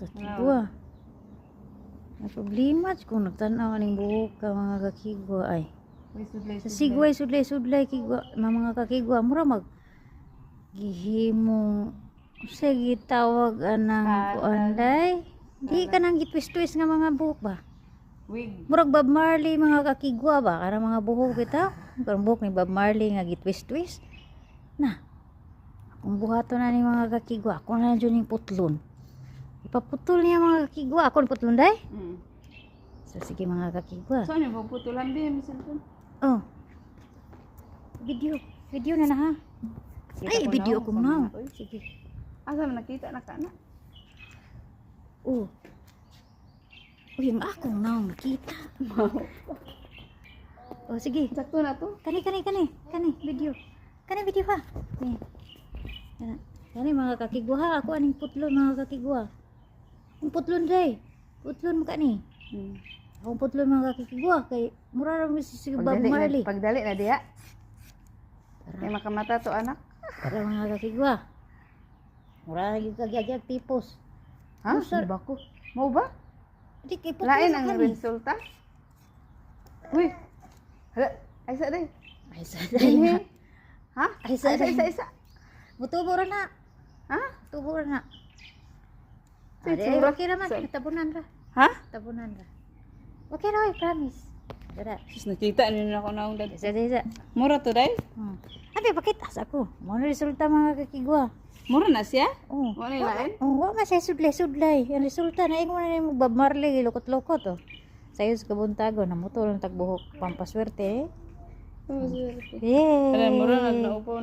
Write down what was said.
kakigwa. May problema kung nagtanaw ning buhok ka mga kakigwa ay. Sa sudlay kigwa, mga kakigwa mura mag gihimong sige tawag anang kuanday. Di ka nang gitwist-twist nga mga buhok ba? Wig. Murag Bob Marley mga kakigwa ba? Karang mga buhok bitaw. Karang buhok ni Bob Marley nga gitwist-twist. Na. Kung buhato na ni mga kakigwa, ako na dyan yung putlon. Ipaputol niya mga kakigwa. Ako yung putlon day? So sige mga kakigwa. So, ano ba putulan din? Oh. Video na na ha. Ay, video ko na. Sige. Asa man nakita na ka na? Oh. Uy, ang akong naong nakita. Oh, sige. Sakto na to. Kani, video. Kani, video ha. Kani, mga kakigwa ha. Ako aning putlon, mga kakigwa. Ang putlon day. Putlon mo kani. Akong putlon, mga kakigwa. Kay, mura rin si Bob Marley. Pagdali na diya. May makamata to anak. Para mga kakigwa. Mura rin kagyag tipos. Ha? Sir. Di ba ko? Mau ba? Di kay putlon Lain na ang kani. resulta. Uy. Hala, ay sa day. Ay, sa Dinhi. day. Ha? Ay, sa day. Isa. Mutubo rin na. Ha? Tubo rin na. Say, Ay, tsura. okay naman. Sa- Tabunan ra. Ha? Tabunan ra. Okay na, I promise. Dada. Sus, nakita niyo na ako na ang dad. Isa. Mura to day? Abi, bakit asa ko? Mo na resulta mga kakigwa. Mura na siya? Oh. Wala yung lain? Oh, wa nga siya sudlay. Ang resulta na ingon na mo Bob Marley lukot-lukot oh. Sayo sa kabuntago na mutol ang tagbuhok pampaswerte eh. Oh, swerte. Yay! Alam, mura na naupo